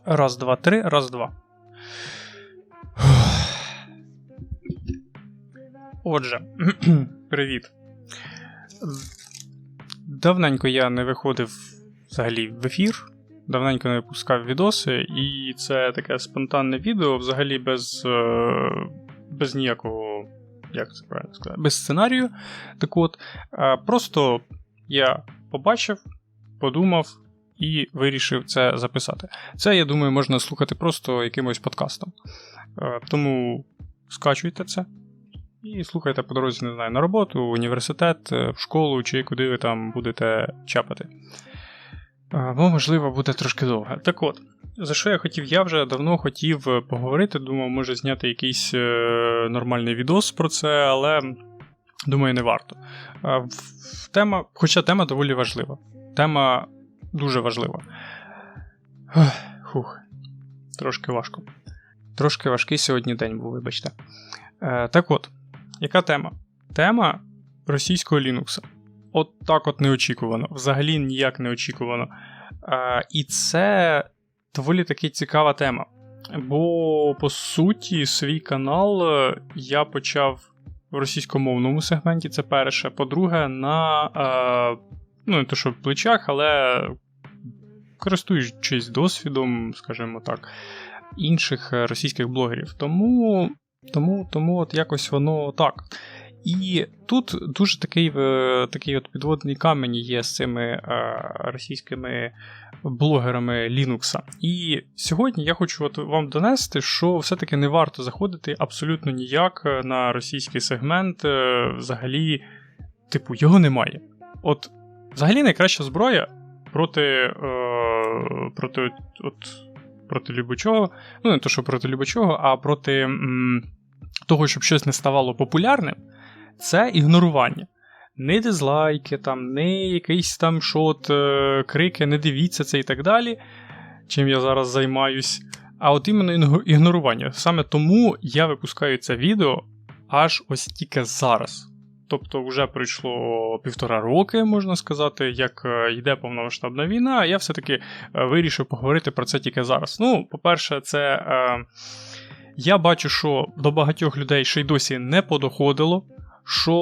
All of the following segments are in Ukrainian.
Раз, два, три, раз, два. Отже, привіт. Давненько я не виходив взагалі в ефір, давненько не випускав відоси, і це таке спонтанне відео, взагалі без ніякого, як це правильно сказати, без сценарію. Так от, просто я побачив, подумав і вирішив це записати. Це, я думаю, можна слухати просто якимось подкастом. Тому скачуйте це і слухайте по дорозі, не знаю, на роботу, в університет, в школу чи куди ви там будете чапати. Бо, можливо, буде трошки довго. Так от, за що я хотів? Я вже давно хотів поговорити, думав, може зняти якийсь нормальний відос про це, але, думаю, не варто. Хоча тема доволі важлива. Тема дуже важлива. Трошки важко. Трошки важкий сьогодні день був, вибачте. Так от, яка тема? Тема російського Linux. От так от неочікувано. Взагалі ніяк не очікувано. І це доволі таки цікава тема. Бо, по суті, свій канал я почав в російськомовному сегменті, це перше. По-друге, не то що в плечах, але користуючись досвідом, скажімо так, інших російських блогерів. Тому от якось воно так. І тут дуже такий от підводний камінь є з цими російськими блогерами Linux. І сьогодні я хочу от вам донести, що все-таки не варто заходити абсолютно ніяк на російський сегмент. Взагалі, його немає. От, взагалі найкраща зброя проти любочого, не то, що проти любочого, а проти того, щоб щось не ставало популярним, це ігнорування. Не дизлайки, не якийсь там шот, крики, не дивіться це і так далі, чим я зараз займаюсь, а от іменно ігнорування. Саме тому я випускаю це відео аж ось тільки зараз. Тобто вже пройшло 1,5 роки, можна сказати, як йде повномасштабна війна, а я все-таки вирішив поговорити про це тільки зараз. По-перше, це я бачу, що до багатьох людей ще й досі не подоходило, що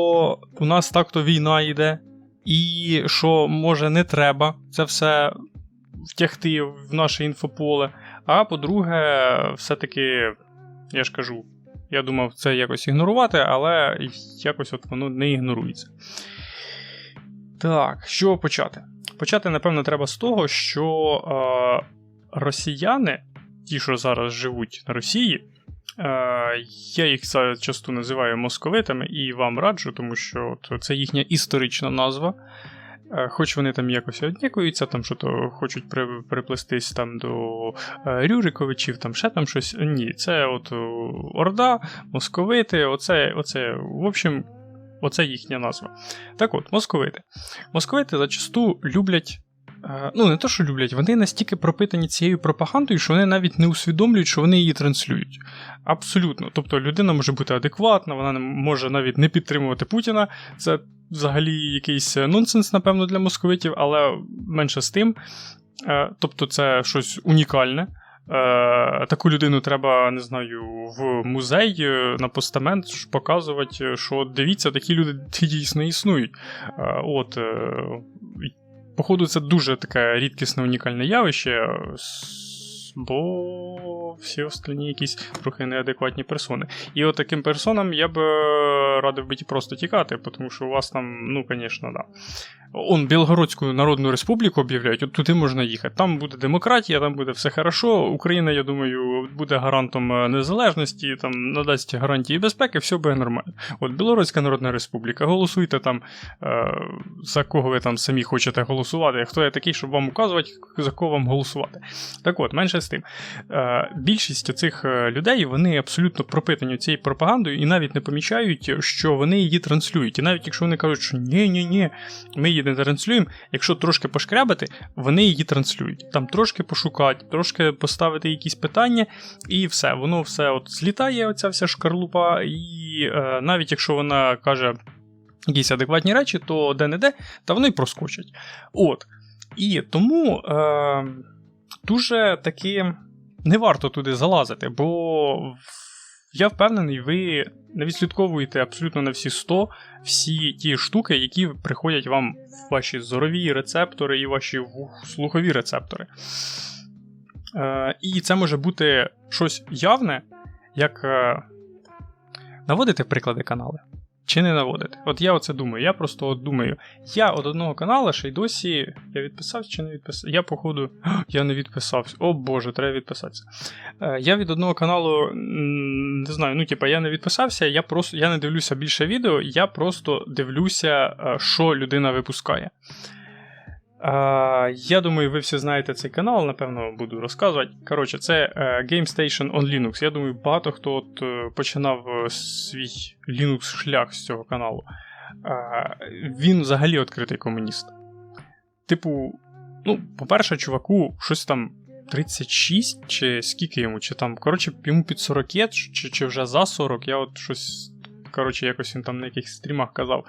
у нас так-то війна йде, і що, може, не треба це все втягти в наше інфополе. А по-друге, все-таки, я ж кажу, я думав це якось ігнорувати, але якось от воно не ігнорується. Так, з чого почати? Почати, напевно, треба з того, що росіяни, ті, що зараз живуть на Росії, я їх часто називаю московитами і вам раджу, тому що це їхня історична назва. Хоч вони там якось однікуються, там що-то хочуть приплестись там до Рюриковичів, там ще там щось. Ні, це от Орда, московити, оце, в общем, оце їхня назва. Так от, московити. Московити зачасту люблять, не то, що люблять, вони настільки пропитані цією пропагандою, що вони навіть не усвідомлюють, що вони її транслюють. Абсолютно. Тобто людина може бути адекватна, вона може навіть не підтримувати Путіна. Це взагалі якийсь нонсенс, напевно, для московитів, але менше з тим. Тобто це щось унікальне. Таку людину треба, не знаю, в музей, на постамент показувати, що дивіться, такі люди дійсно існують. Походу, це дуже таке рідкісне, унікальне явище, бо всі остальні якісь трохи неадекватні персони. І от таким персонам я б радив би просто тікати, тому що у вас там, звісно, да. Білгородську Народну Республіку об'являють, от туди можна їхати. Там буде демократія, там буде все хорошо. Україна, я думаю, буде гарантом незалежності, там надасть гарантії безпеки, все буде нормально. От Білгородська Народна Республіка, голосуйте там, за кого ви там самі хочете голосувати, хто я такий, щоб вам указувати, за кого вам голосувати. Так от, менше з тим. Більшість цих людей, вони абсолютно пропитані цією пропагандою і навіть не помічають, що вони її транслюють. І навіть якщо вони кажуть, що ні, ми її не транслюємо, якщо трошки пошкрябати, вони її транслюють. Там трошки пошукати, трошки поставити якісь питання, і все. Воно все от злітає, оця вся шкарлупа, і навіть якщо вона каже якісь адекватні речі, то де-не-де, та вони проскочать. От. І тому дуже таки не варто туди залазити, бо я впевнений, ви не відслідковуєте абсолютно на всі 100 всі ті штуки, які приходять вам в ваші зорові рецептори і ваші слухові рецептори. І це може бути щось явне, як наводити приклади канали. Чи не наводити? От я оце думаю. Я просто от думаю. Я від одного каналу ще й досі... Я відписався чи не відписався? Я, походу... Я не відписався. О боже, треба відписатися. Я від одного каналу... Не знаю, ну типа я не відписався, я не дивлюся більше відео, я просто дивлюся, що людина випускає. Я думаю, ви всі знаєте цей канал, напевно, буду розказувати. Коротше, це GameStation on Linux. Я думаю, багато хто от починав свій Linux-шлях з цього каналу. Він взагалі відкритий комуніст. Типу, ну, по-перше, чуваку, щось там 36, чи скільки йому, чи там, коротше, йому під 40, чи вже за 40, я от щось, коротше, якось він там на якихось стрімах казав.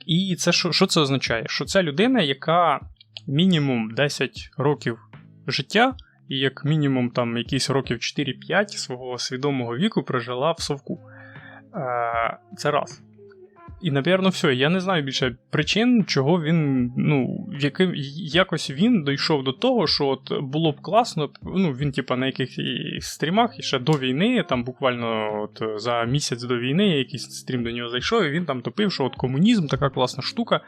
І це що це означає? Що це людина, яка мінімум 10 років життя і як мінімум там якісь років 4-5 свого свідомого віку прожила в совку. Це раз. І, напевно, все. Я не знаю більше причин, чого він, ну, якось він дійшов до того, що от було б класно, ну, він, типа, на якихось стрімах, і ще до війни, там буквально от за місяць до війни, якийсь стрім до нього зайшов, і він там топив, що от комунізм така класна штука,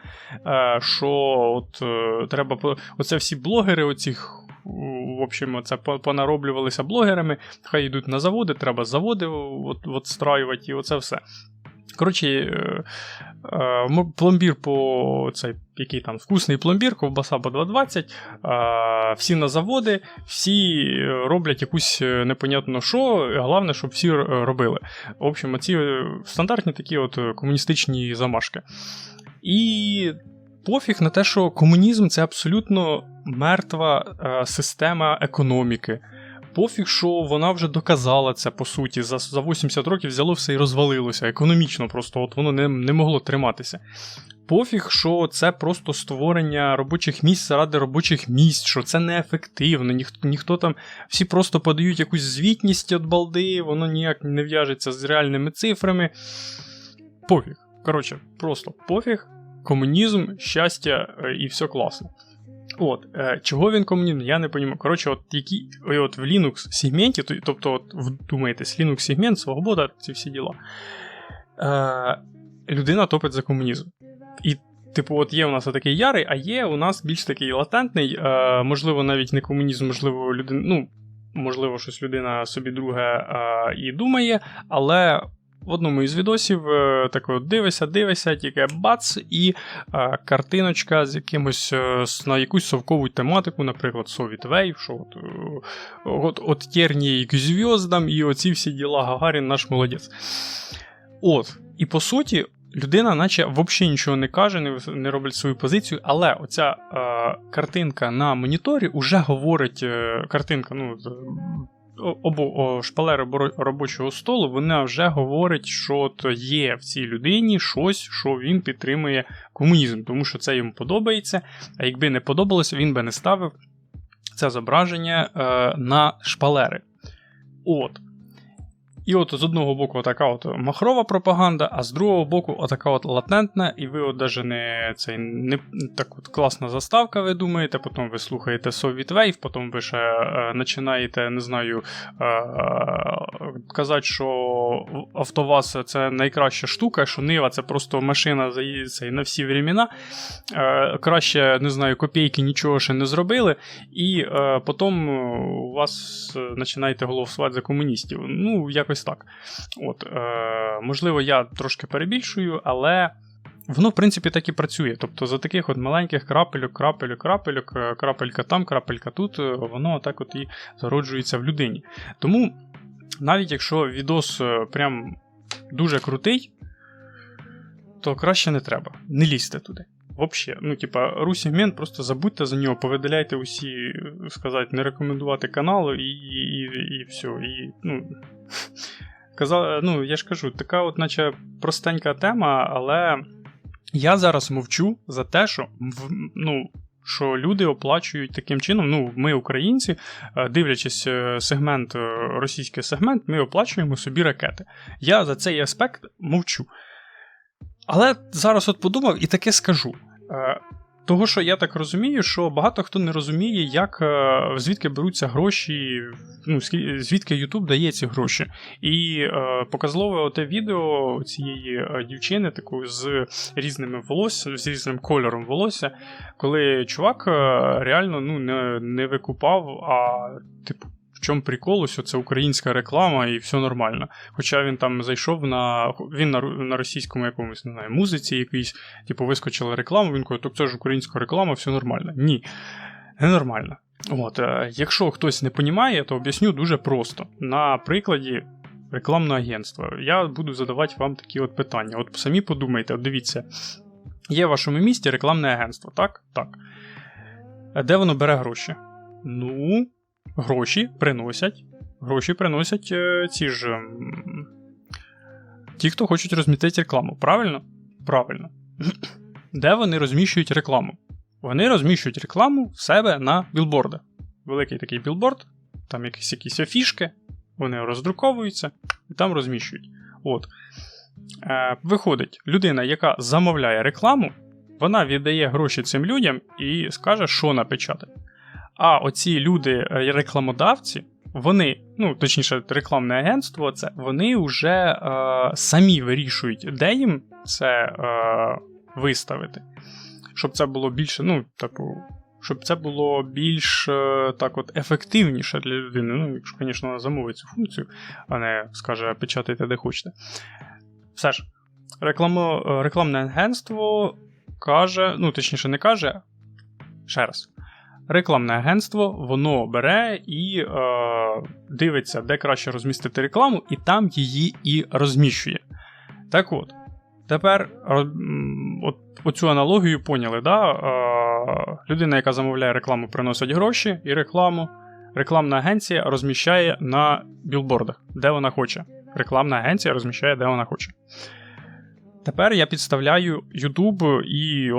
що от треба, оце всі блогери, оцих, в общем, це понароблювалися блогерами, хай йдуть на заводи, треба заводи от страювати, і оце все. Коротше, пломбір по цей, який там вкусний пломбір, ковбаса по 2,20, всі на заводи, всі роблять якусь непонятно що, головне, щоб всі робили. В общем, ці стандартні такі от комуністичні замашки. І пофіг на те, що комунізм – це абсолютно мертва система економіки. Пофіг, що вона вже доказала це, по суті, за 80 років взяло все і розвалилося, економічно просто, от воно не могло триматися. Пофіг, що це просто створення робочих місць заради робочих місць, що це неефективно, ніхто там, всі просто подають якусь звітність від балди, воно ніяк не в'яжеться з реальними цифрами. Пофіг. Коротше, просто пофіг, комунізм, щастя і все класно. От, чого він комунізм, я не розумію. Коротше, от в Linux-сегменті, тобто, от, вдумайтесь, Linux-сегмент, свобода, ці всі діла, людина топить за комунізм. І, типу, от є у нас такий ярий, а є у нас більш такий латентний, можливо, навіть не комунізм, можливо, людина, ну, можливо, щось людина собі друге і думає, але в одному із відосів так от дивися, тільки бац, і картиночка з якимось на якусь совкову тематику, наприклад, Soviet Wave, що от тернії к зв'яздам, і оці всі діла, Гагарін наш молодець. От, і по суті, людина наче взагалі нічого не каже, не робить свою позицію, але оця картинка на моніторі уже говорить, картинка, ну, шпалери робочого столу, вона вже говорить, що то є в цій людині щось, що він підтримує комунізм, тому що це йому подобається, а якби не подобалося, він би не ставив це зображення на шпалери. От. І от з одного боку така от махрова пропаганда, а з другого боку отака от латентна, і ви от даже не так от класна заставка, ви думаєте, потім ви слухаєте Soviet Wave, потім ви ще починаєте, не знаю, казати, що АвтоВАЗ це найкраща штука, що Нива це просто машина на всі времена, краще, не знаю, копійки нічого ще не зробили, і потім у вас починаєте голосувати за комуністів. Ну, якось так. От, можливо, я трошки перебільшую, але воно, в принципі, так і працює. Тобто за таких от маленьких крапельок, крапелька там, крапелька тут, воно так от і зароджується в людині. Тому, навіть якщо відос прям дуже крутий, то краще не треба. Не лізьте туди. Взагалі, ну, типа, ру-сегмент, просто забудьте за нього, повидаляйте усі, сказати, не рекомендувати канал і все. І, ну, я ж кажу, така от, наче, простенька тема, але я зараз мовчу за те, що, що люди оплачують таким чином, ну, ми, українці, дивлячись сегмент, російський сегмент, ми оплачуємо собі ракети. Я за цей аспект мовчу. Але зараз от подумав і таке скажу. Того, що я так розумію, що багато хто не розуміє, звідки беруться гроші, ну, звідки YouTube дає ці гроші. І показове оте відео цієї дівчини, такої з різними волоссям, з різним кольором волосся, коли чувак реально не викупав, а типу, в чому прикол, ось це українська реклама і все нормально. Хоча він там зайшов він на російському якомусь, не знаю, музиці якійсь, типу, вискочила реклама, він каже, так це ж українська реклама, все нормально. Ні, не нормально. От, якщо хтось не розуміє, то об'ясню дуже просто. На прикладі рекламного агентства. Я буду задавати вам такі от питання. От самі подумайте, от дивіться, є в вашому місті рекламне агентство, так? Так. Де воно бере гроші? Ну... Гроші приносять ті, хто хочуть розмістити рекламу. Правильно? Правильно. Де вони розміщують рекламу? Вони розміщують рекламу в себе на білбордах. Великий такий білборд, там якісь афішки, вони роздруковуються і там розміщують. От. Виходить, людина, яка замовляє рекламу, вона віддає гроші цим людям і скаже, що напечатати. А оці люди, рекламодавці, вони, ну, точніше, рекламне агентство, вони вже самі вирішують, де їм це виставити. Щоб це було більше, ну, типу, щоб це було більш так от ефективніше для людини. Ну, якщо, звісно, вона замовить цю функцію, а не скаже, печатайте де хочете. Все ж, рекламне агентство каже, ну, точніше, не каже, ще раз. Рекламне агентство, воно бере і дивиться, де краще розмістити рекламу, і там її і розміщує. Так от, тепер оцю аналогію поняли, да? Людина, яка замовляє рекламу, приносить гроші і рекламу. Рекламна агенція розміщає на білбордах, де вона хоче. Рекламна агенція розміщає, де вона хоче. Тепер я підставляю YouTube і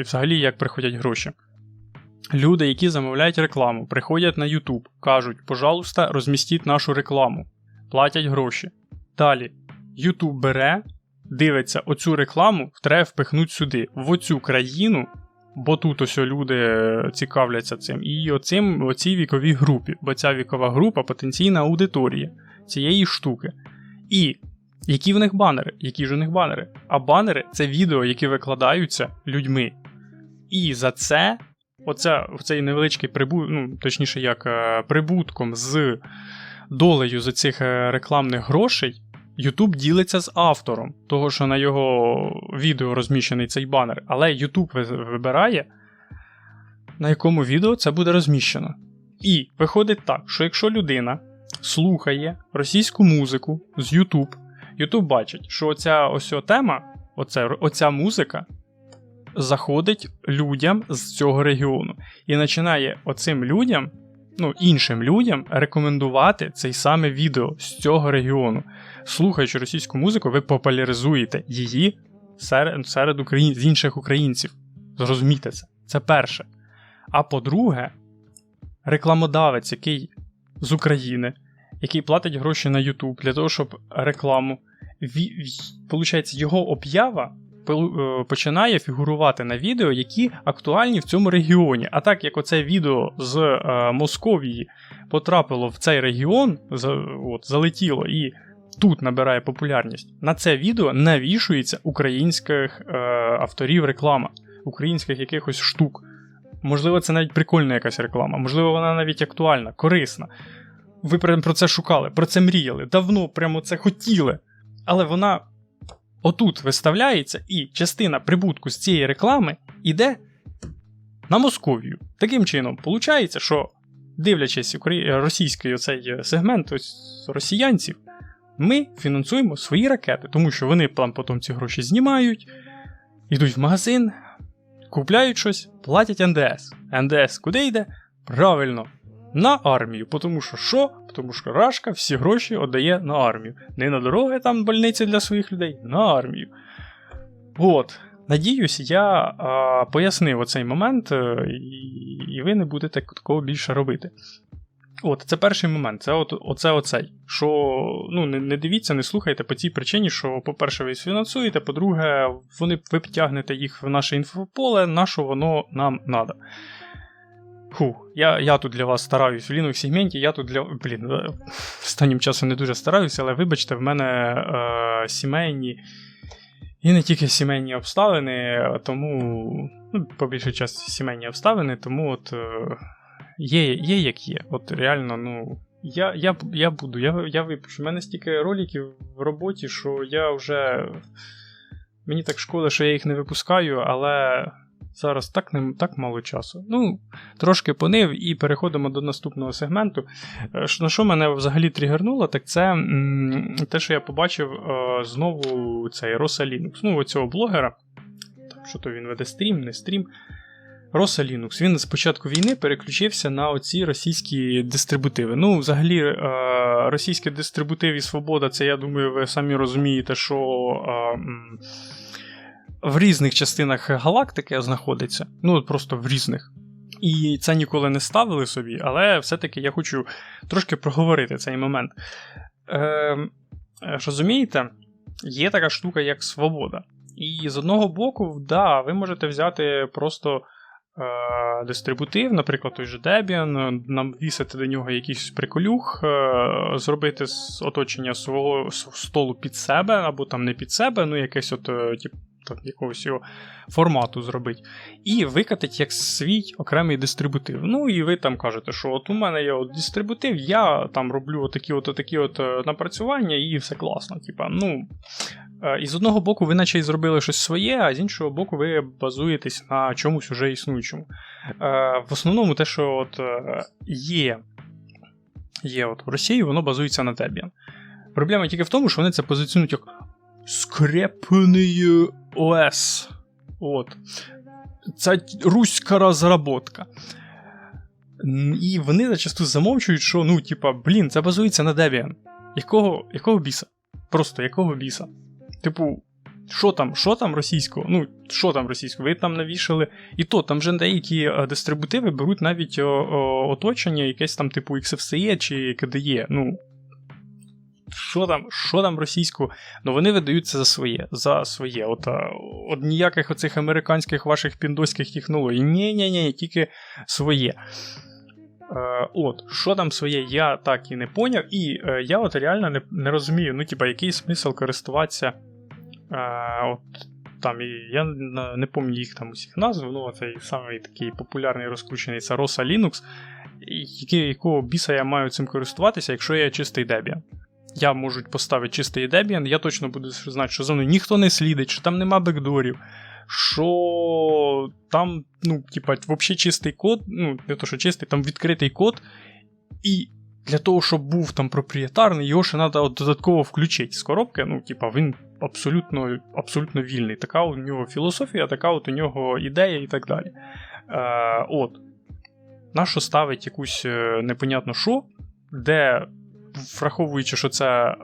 взагалі як приходять гроші. Люди, які замовляють рекламу, приходять на YouTube, кажуть, пожалуйста, розмістіть нашу рекламу, платять гроші. Далі, YouTube бере, дивиться, оцю рекламу треба впихнути сюди, в оцю країну, бо тут ось люди цікавляться цим, і оцій віковій групі, бо ця вікова група – потенційна аудиторія цієї штуки. І які в них банери? Які ж у них банери? А банери – це відео, які викладаються людьми. І за це оцей невеличкий прибутком з долею з цих рекламних грошей YouTube ділиться з автором того, що на його відео розміщений цей банер. Але YouTube вибирає, на якому відео це буде розміщено. І виходить так, що якщо людина слухає російську музику з YouTube бачить, що оця тема, оця музика заходить людям з цього регіону. І починає оцим людям, іншим людям рекомендувати цей саме відео з цього регіону. Слухаючи російську музику, ви популяризуєте її серед інших українців. Зрозумійте це. Це перше. А по-друге, рекламодавець, який з України, який платить гроші на YouTube для того, щоб рекламу, получається, його об'ява починає фігурувати на відео, які актуальні в цьому регіоні. А так як оце відео з Московії потрапило в цей регіон, залетіло і тут набирає популярність, на це відео навішується українських авторів реклама, українських якихось штук. Можливо, це навіть прикольна якась реклама, можливо, вона навіть актуальна, корисна. Ви про це шукали, про це мріяли, давно прямо це хотіли. Але вона отут виставляється, і частина прибутку з цієї реклами йде на Московію. Таким чином, виходить, що, дивлячись російський оцей сегмент росіянців, ми фінансуємо свої ракети, тому що вони там потім ці гроші знімають, йдуть в магазин, купляють щось, платять НДС. НДС куди йде? Правильно, на армію. Тому що що? Тому що Рашка всі гроші віддає на армію. Не на дороги, там больниці для своїх людей, на армію. От. Надіюсь, я пояснив оцей момент, і ви не будете такого більше робити. От, це перший момент, це оцей, що не дивіться, не слухайте по цій причині, що, по-перше, ви фінансуєте, по-друге, ви підтягнете їх в наше інфополе, на що воно нам надо. Я тут для вас стараюсь в Linux сегменті, я тут останнім часом не дуже стараюся, але вибачте, в мене сімейні, і не тільки сімейні обставини, тому, по більшій часті сімейні обставини, тому от є як є. От реально, я випущу. У мене стільки роликів в роботі, що я вже, мені так шкода, що я їх не випускаю, але зараз так мало часу. Трошки понив і переходимо до наступного сегменту. На що мене взагалі тригернуло, так це те, що я побачив знову цей Rosa Linux. Оцього блогера, що то він веде стрім, не стрім. Rosa Linux. Він з початку війни переключився на оці російські дистрибутиви. Взагалі, російські дистрибутиви і свобода, це, я думаю, ви самі розумієте, що в різних частинах галактики знаходиться. Просто в різних. І це ніколи не ставили собі, але все-таки я хочу трошки проговорити цей момент. Розумієте, є така штука, як свобода. І з одного боку, ви можете взяти просто дистрибутив, наприклад, той же Debian, навісити до нього якийсь приколюх, зробити оточення свого столу під себе, або там не під себе, якесь якогось його формату зробити. І викатить як свій окремий дистрибутив. І ви там кажете, що от у мене є дистрибутив, я там роблю отакі напрацювання, і все класно. І з одного боку ви наче й зробили щось своє, а з іншого боку ви базуєтесь на чомусь уже існуючому. В основному те, що є в Росії, воно базується на Debian. Проблема тільки в тому, що вони це позиціонують як скреплений ОС. Це руська розробка. І вони зачасту замовчують, що, це базується на Debian. Якого біса? Просто якого біса? Що там російського? Що там російського? Ви там навішали. І там вже деякі дистрибутиви беруть навіть оточення, якесь там типу XFCE чи KDE. Що там російського? Вони видаються за своє. От ніяких оцих американських ваших піндоських технологій. Ні, тільки своє. Що там своє, я так і не поняв. І я реально не розумію, який смисл користуватися я не пам'ятаю їх там усіх назв, цей самий такий популярний розкручений, це Rosa Linux. Якого біса я маю цим користуватися, якщо я чистий Debian? Я можу поставити чистий Debian, я точно буду знати, що за мною ніхто не слідить, що там нема бекдорів, що там, взагалі чистий код, не то, що чистий, там відкритий код, і для того, щоб був там проприєтарний, його ще треба додатково включити з коробки, він абсолютно вільний. Така у нього філософія, така у нього ідея і так далі. Нащо ставить якусь непонятно що, де, враховуючи, що це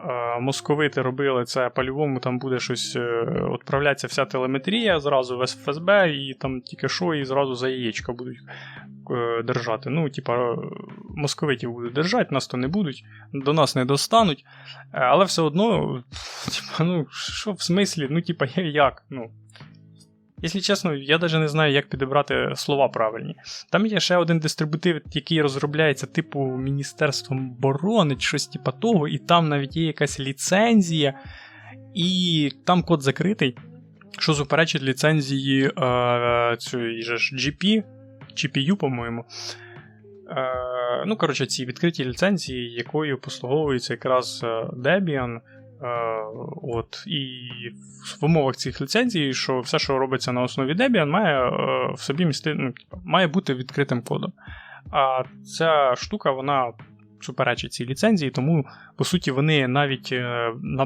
московити робили, це по-любому там буде щось, відправляться вся телеметрія зразу в ФСБ, і там тільки що, і зразу за яєчка будуть держати. Московитів будуть держати, нас то не будуть, до нас не достануть, але все одно, що в смислі, як? Якщо чесно, я навіть не знаю, як підібрати слова правильні. Там є ще один дистрибутив, який розробляється типу Міністерством оборони, чи щось типу того, і там навіть є якась ліцензія, і там код закритий, що суперечить ліцензії цієї ж GPU, по-моєму. Ці відкриті ліцензії, якою послуговується якраз Debian. І в умовах цих ліцензій, що все, що робиться на основі Debian, має в собі має бути відкритим кодом. А ця штука, вона суперечить цій ліцензії, тому, по суті, вони навіть на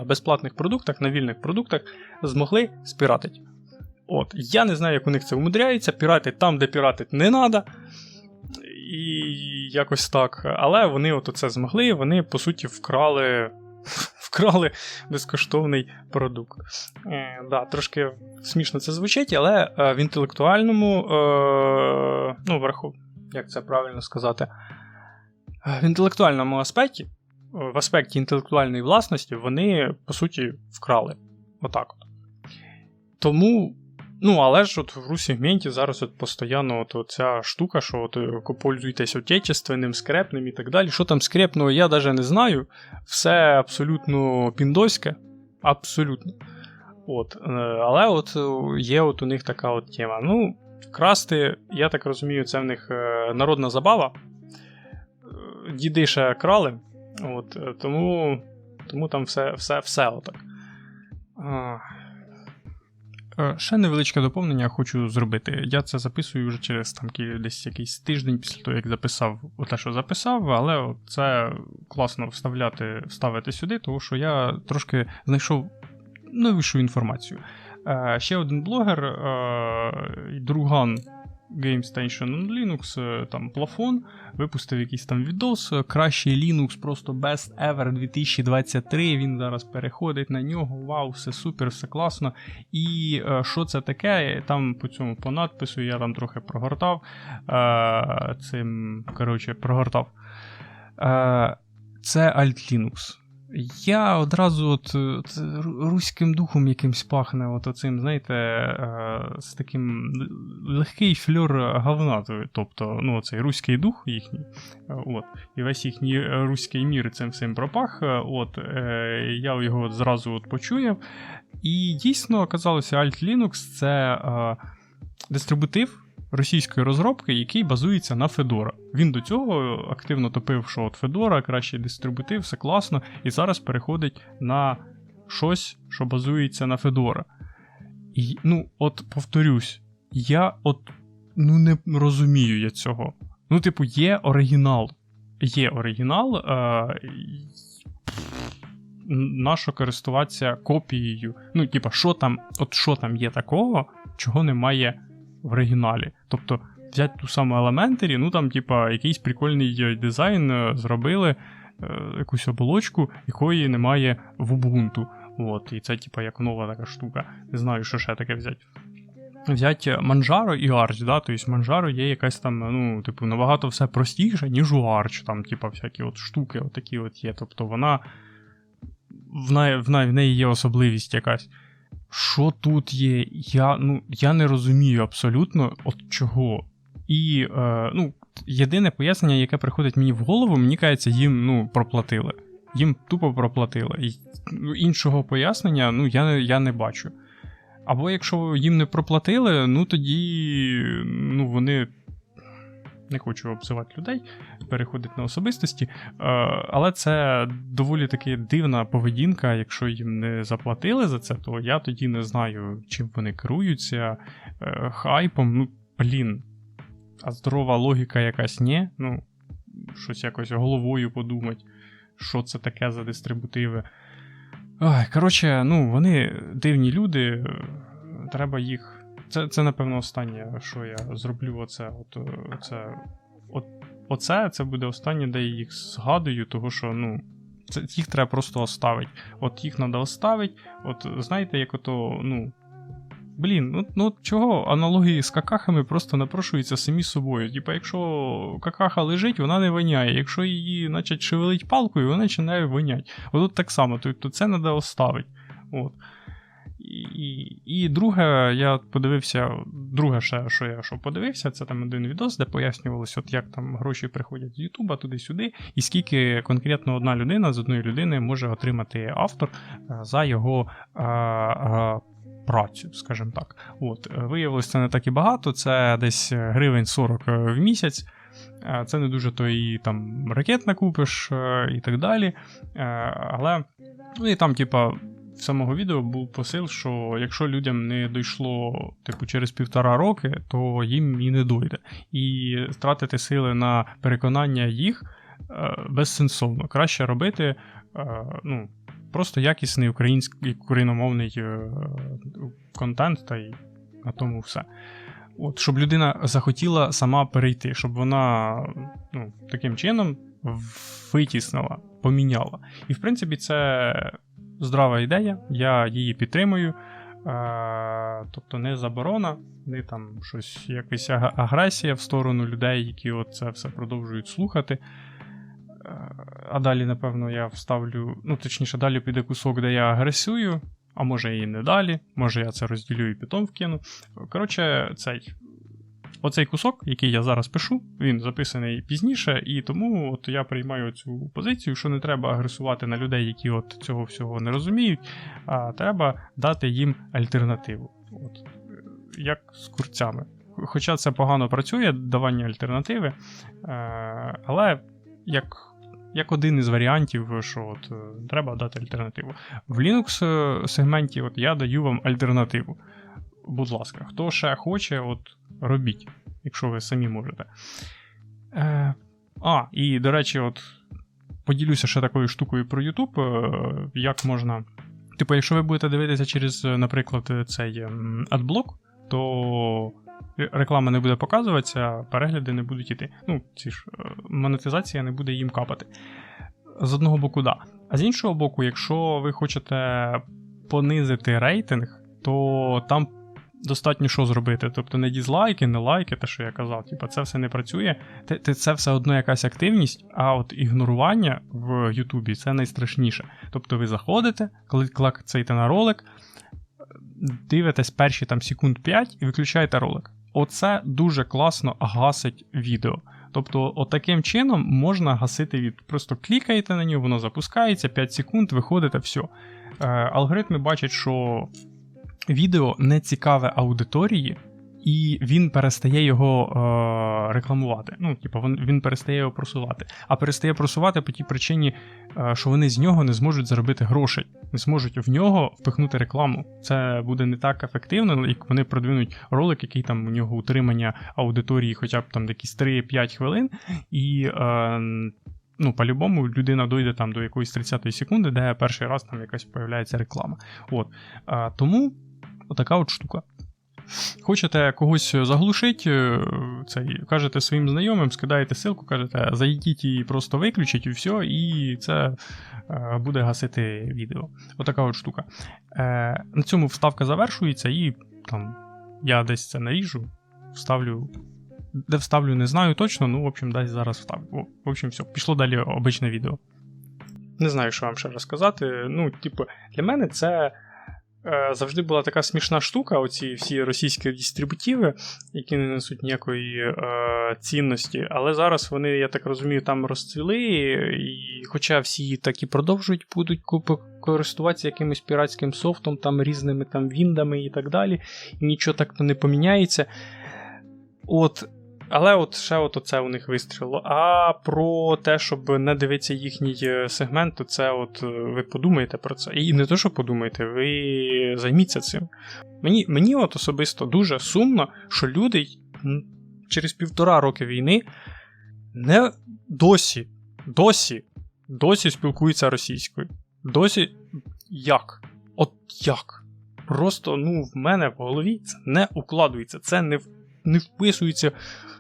безплатних продуктах, на вільних продуктах змогли спіратити. Я не знаю, як у них це умудряється, піратить там, де піратить не треба. І якось так. Але вони це змогли, вони, по суті, вкрали вкрали безкоштовний продукт. Да, трошки смішно це звучить, але в інтелектуальному, як це правильно сказати, в інтелектуальному аспекті, в аспекті інтелектуальної власності, вони, по суті, вкрали. Отак от. Тому, але ж от в ру-сегменті зараз от постійно от ця штука, що от пользуйтесь отечественним, скрепним і так далі. Що там скрепного, я навіть не знаю. Все абсолютно піндоське. Абсолютно. От. Але от є от у них така от тема. Красти, я так розумію, це в них народна забава. Діди ще крали. От. Тому там все отак. Ще невеличке доповнення хочу зробити. Я це записую вже через там десь якийсь тиждень після того, як записав те, що записав, але це класно вставити сюди, тому що я трошки знайшов новішу інформацію. Ще один блогер, друган Game Station on Linux, там Плафон, випустив якийсь там відос, кращий Linux, просто best ever 2023, він зараз переходить на нього, вау, все супер, все класно. І що це таке? Там по надпису я там трохи прогортав, це Alt Linux. Я одразу от руським духом якимсь пахне, оцим, знаєте, з таким легкий фльор говна, тобто, цей руський дух їхній, і весь їхній руський мір цим всім пропах, я його зразу почуяв, і дійсно оказалося Alt Linux – це дистрибутив російської розробки, який базується на Fedora. Він до цього активно топив, що от Fedora, кращий дистрибутив, все класно, і зараз переходить на щось, що базується на Fedora. І, повторюсь, я не розумію я цього. Є оригінал. Нащо користуватися копією? Що там є такого, чого немає в оригіналі. Тобто, взяти ту саму Elementary, якийсь прикольний дизайн зробили, якусь оболочку, якої немає в Ubuntu. І це, як нова така штука. Не знаю, що ще таке взяти. Взяти Manjaro і Arch, да? Тобто Manjaro є якась там, набагато все простіше, ніж у Arch, там, всякі штуки такі є. Тобто, в неї є особливість якась. Що тут є? Я не розумію абсолютно чого. І, єдине пояснення, яке приходить мені в голову, мені кажеться, їм, проплатили. Їм тупо проплатили. І, іншого пояснення, я не бачу. Або якщо їм не проплатили, тоді, вони... Не хочу обзивати людей, переходить на особистості, але це доволі таки дивна поведінка, якщо їм не заплатили за це, то я тоді не знаю, чим вони керуються, хайпом, а здорова логіка якась ні, щось якось головою подумати, що це таке за дистрибутиви. Вони дивні люди, треба їх... Це, напевно, останнє, що я зроблю, це буде останнє, де я їх згадую, того що, їх треба просто оставити. Їх треба оставити, знаєте, як чого аналогії з какахами просто напрошуються самі собою. Якщо какаха лежить, вона не воняє, якщо її, шевелить палкою, вона починає воняти. Тут так само, тобто це треба оставити. І друге, я подивився, що подивився, це там один відос, де пояснювалося, як там гроші приходять з Ютуба туди-сюди, і скільки конкретно одна людина з одної людини може отримати автор за його працю, скажімо так. Виявилося, це не так і багато, це десь гривень 40 в місяць, це не дуже то і там ракет накупиш і так далі, але, і там, в самого відео був посил, що якщо людям не дійшло через 1,5 роки, то їм і не дойде. І тратити сили на переконання їх безсенсовно. Краще робити просто якісний україномовний контент, та й на тому все. От, щоб людина захотіла сама перейти, щоб вона таким чином витіснила, поміняла. І, в принципі, це здрава ідея, я її підтримую. Тобто не заборона, не там щось, якась агресія в сторону людей, які от це все продовжують слухати. А далі, напевно, я вставлю, точніше, далі піде кусок, де я агресую, а може і не далі, може я це розділю і потім вкину. Коротше, оцей кусок, який я зараз пишу, він записаний пізніше, і тому от я приймаю цю позицію, що не треба агресувати на людей, які от цього всього не розуміють, а треба дати їм альтернативу. От, як з курцями. Хоча це погано працює, давання альтернативи, але як один із варіантів, що от треба дати альтернативу. В Linux-сегменті от я даю вам альтернативу. Будь ласка, хто ще хоче, от робіть, якщо ви самі можете. І, до речі, от поділюся ще такою штукою про YouTube, як можна... якщо ви будете дивитися через, наприклад, цей адблок, то реклама не буде показуватися, перегляди не будуть іти. Монетизація не буде їм капати. З одного боку, да. А з іншого боку, якщо ви хочете понизити рейтинг, то там достатньо що зробити. Тобто не дізлайки, не лайки, те, що я казав. Це все не працює. Це все одно якась активність, а от ігнорування в Ютубі – це найстрашніше. Тобто ви заходите, коли клацаєте на ролик, дивитесь перші там секунд 5 і виключаєте ролик. Оце дуже класно гасить відео. Тобто, отаким чином можна гасити відео. Просто клікаєте на нього, воно запускається, 5 секунд, виходите, все. Алгоритми бачать, що відео не цікаве аудиторії, і він перестає його рекламувати. Він перестає його просувати. А перестає просувати по тій причині, що вони з нього не зможуть заробити грошей. Не зможуть в нього впихнути рекламу. Це буде не так ефективно, як вони продвинуть ролик, який там у нього утримання аудиторії хоча б там якісь 3-5 хвилин, і по-любому людина дойде там до якоїсь 30-ї секунди, де перший раз там якась появляється реклама. Тому отака от штука. Хочете когось заглушити, кажете своїм знайомим, скидаєте ссылку, кажете, зайдіть і просто виключіть, і все, і це буде гасити відео. Отака от штука. На цьому вставка завершується, і там я десь це наріжу, вставлю. Де вставлю, не знаю точно, в общем, десь зараз вставлю. В общем, все, пішло далі обичне відео. Не знаю, що вам ще розказати. Для мене це завжди була така смішна штука, оці всі російські дистрибутиви, які не несуть ніякої цінності, але зараз вони, я так розумію, там розцвіли, і хоча всі так і продовжують будуть користуватися якимось піратським софтом, там різними там віндами і так далі, і нічого так не поміняється. Але ще оце у них вистрілило. А про те, щоб не дивитися їхній сегмент, то це ви подумаєте про це. І не те, що подумаєте, ви займіться цим. Мені особисто дуже сумно, що люди через 1,5 роки війни не досі спілкуються російською. Досі як? Як? Просто, в мене в голові це не укладується, це не вписується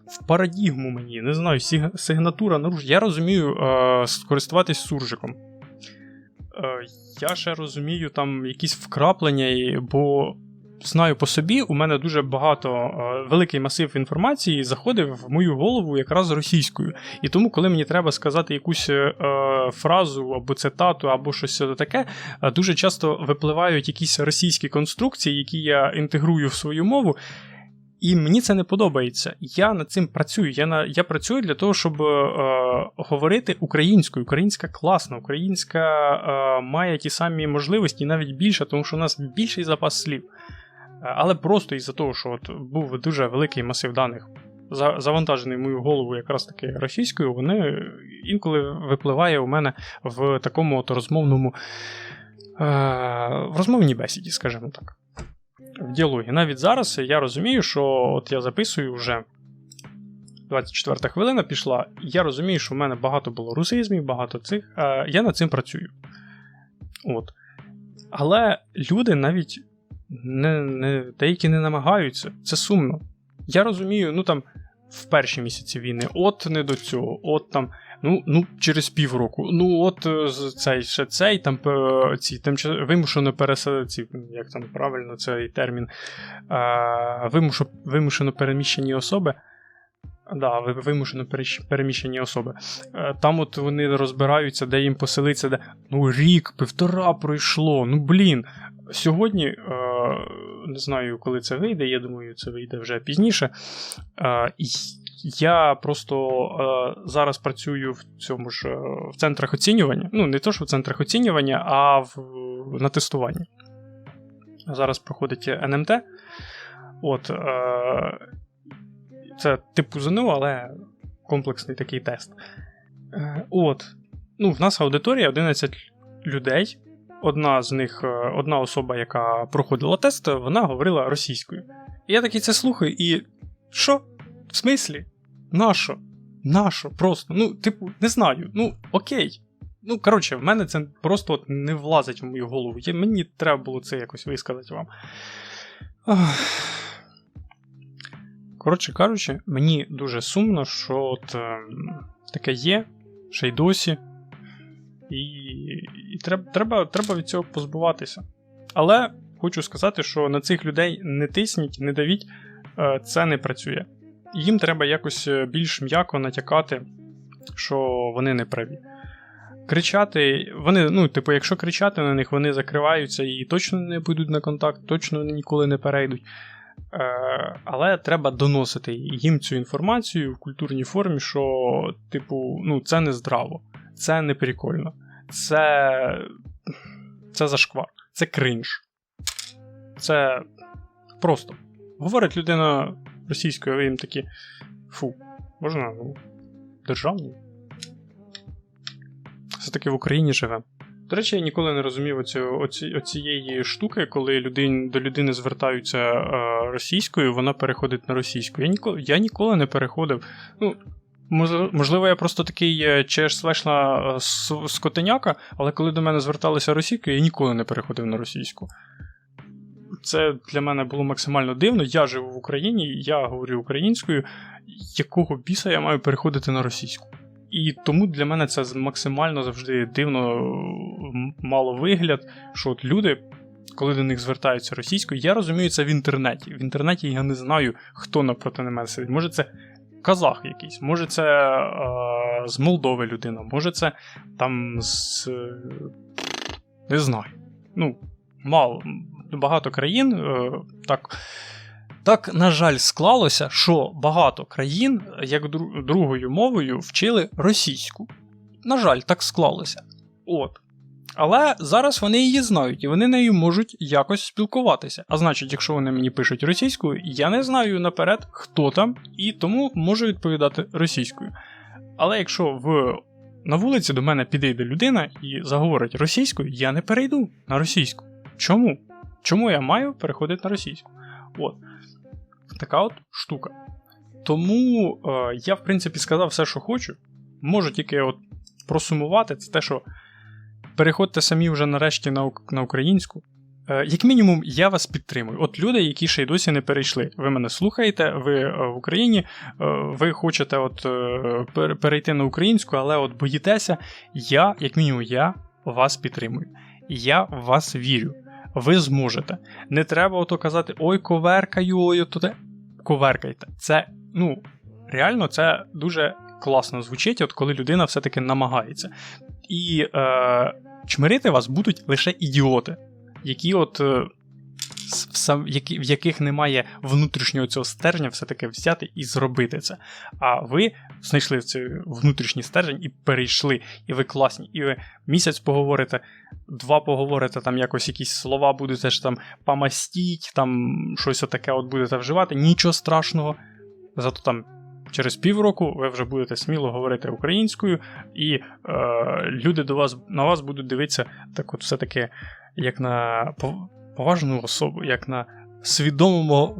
в парадігму мені, не знаю, сигнатура наружу. Я розумію користуватись суржиком. Я ще розумію там якісь вкраплення, бо знаю по собі, у мене дуже великий масив інформації заходив в мою голову якраз російською. І тому, коли мені треба сказати якусь фразу або цитату, або щось таке, дуже часто випливають якісь російські конструкції, які я інтегрую в свою мову. І мені це не подобається. Я над цим працюю. Я працюю для того, щоб говорити українською. Українська класна, українська має ті самі можливості, і навіть більше, тому що у нас більший запас слів. Але просто із-за того, що був дуже великий масив даних, завантажений в мою голову якраз таки російською, вони інколи випливає у мене в такому в розмовній бесіді, скажімо так. В діалогі. Навіть зараз я розумію, що я записую вже 24 хвилина пішла, і я розумію, що в мене багато було русизмів, багато цих, я над цим працюю. Але люди навіть деякі не намагаються. Це сумно. Я розумію, ну там в перші місяці війни, от не до цього, от там, ну через півроку, ну от цей там ці вимушено переселенці, як там правильно цей термін, вимушено переміщені особи. Да, вимушено переміщені особи. Там от вони розбираються, де їм поселиться, де. Ну, рік, півтора пройшло. Ну, блін. Сьогодні, не знаю, коли це вийде, я думаю, це вийде вже пізніше. Я просто зараз працюю в цьому ж в центрах оцінювання. Ну, не то, що в центрах оцінювання, а на тестуванні. Зараз проходить НМТ. От. Це типу ЗНО, але комплексний такий тест. От. Ну, в нас аудиторія 11 людей. Одна особа, яка проходила тест, вона говорила російською. І я такий це слухаю і... Що? В смислі? Нащо? Нащо? Просто. Ну, типу, не знаю. Ну, окей. Ну, коротше, в мене це просто от не влазить в мою голову. Мені треба було це якось висказати вам. Коротше кажучи, мені дуже сумно, що от таке є, ще й досі, і треба від цього позбуватися. Але хочу сказати, що на цих людей не тисніть, не давіть, це не працює. Їм треба якось більш м'яко натякати, що вони не праві. Кричати, вони, ну, типу, якщо кричати на них, вони закриваються і точно не підуть на контакт, точно ніколи не перейдуть. Але треба доносити їм цю інформацію в культурній формі, що, типу, ну, це не здраво, це не прикольно, це зашквар, це кринж. Це просто. Говорить людина російською, а ви їм такі, фу, можна, ну, державною. Все-таки в Україні живе. До речі, я ніколи не розумів оцієї штуки, коли до людини звертаються російською, вона переходить на російську. Я ніколи не переходив. Ну, можливо, я просто такий чеш-слешна скотиняка, але коли до мене зверталися російською, я ніколи не переходив на російську. Це для мене було максимально дивно. Я живу в Україні, я говорю українською. Якого біса я маю переходити на російську? І тому для мене це максимально завжди дивно мало вигляд, що от люди, коли до них звертаються російською, я розумію це в інтернеті. В інтернеті я не знаю, хто напроти мене сидить. Може це казах якийсь, може це з Молдови людина, може це там з... не знаю. Ну, багато країн так, на жаль, склалося, що багато країн, як другою мовою, вчили російську. На жаль, так склалося. От. Але зараз вони її знають, і вони нею можуть якось спілкуватися. А значить, якщо вони мені пишуть російською, я не знаю наперед, хто там, і тому можу відповідати російською. Але якщо на вулиці до мене підійде людина і заговорить російською, я не перейду на російську. Чому? Чому я маю переходити на російську? От. Така от штука. Тому я, в принципі, сказав все, що хочу. Можу тільки от просумувати. Це те, що переходьте самі вже нарешті на українську. Як мінімум, я вас підтримую. От люди, які ще й досі не перейшли. Ви мене слухаєте, ви в Україні, ви хочете от перейти на українську, але от боїтеся. Як мінімум, я вас підтримую. Я в вас вірю. Ви зможете. Не треба ото казати, ой, коверкаю, ой, ото те. Коверкайте. Це, ну, реально, це дуже класно звучить, от коли людина все-таки намагається. І чмирити вас будуть лише ідіоти, які от, в яких немає внутрішнього цього стержня все-таки взяти і зробити це. А ви знайшли цей внутрішній стержень і перейшли, і ви класні, і ви місяць поговорите, 2 поговорите, там якось якісь слова будете ж там помастіть, там щось таке от будете вживати, нічого страшного. Зато там через півроку ви вже будете сміло говорити українською, і люди на вас будуть дивитися так от все-таки як на поважну особу, як на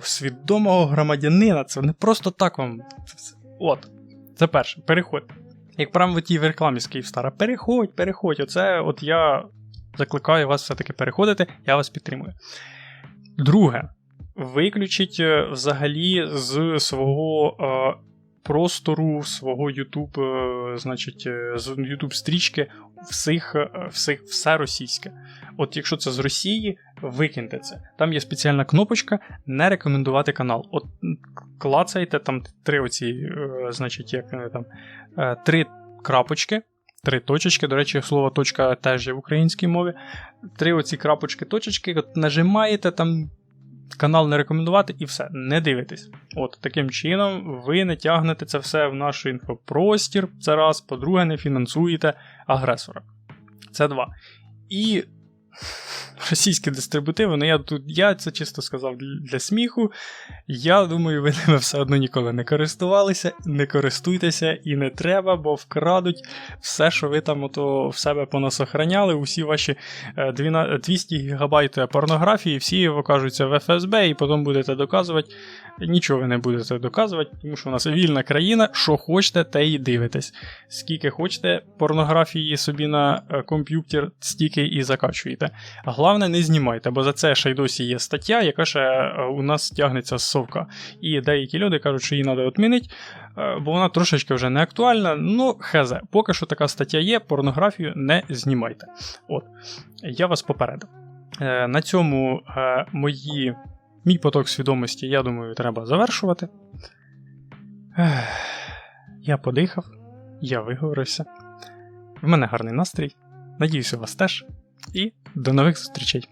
свідомого громадянина. Це не просто так вам. От, це перше, переходьте. Як прямо в тій рекламі з Київстара. Переходь. Оце от я закликаю вас все-таки переходити, я вас підтримую. Друге, виключіть взагалі з свого простору, свого YouTube, значить, з YouTube-стрічки все російське. От якщо це з Росії, викиньте це. Там є спеціальна кнопочка «Не рекомендувати канал». От клацайте там значить, як там, 3 крапочки, 3 точечки, до речі, слово точка теж є в українській мові. 3 оці крапочки, точечки, от нажимаєте там канал не рекомендувати і все, не дивитесь. От, таким чином ви не тягнете це все в наш інфопростір, це раз, по-друге, не фінансуєте агресора. Це 2. І російські дистрибутиви, ну я це чисто сказав для сміху. Я думаю, ви ними все одно ніколи не користувалися, не користуйтеся і не треба, бо вкрадуть все, що ви там в себе понасохраняли, усі ваші 200 гігабайт порнографії, всі окажуться в ФСБ і потім будете доказувати. Нічого ви не будете доказувати, тому що у нас вільна країна, що хочете, те і дивитесь. Скільки хочете порнографії собі на комп'ютер, стільки і закачуєте. Головне, не знімайте, бо за це ще й досі є стаття, яка ще у нас тягнеться з совка. І деякі люди кажуть, що її треба відмінити, бо вона трошечки вже не актуальна. Ну, хз, поки що така стаття є, порнографію не знімайте. От, я вас попередив. На цьому мій поток свідомості, я думаю, треба завершувати. Я подихав, я виговорився. В мене гарний настрій. Надіюсь, у вас теж. І до нових зустрічей.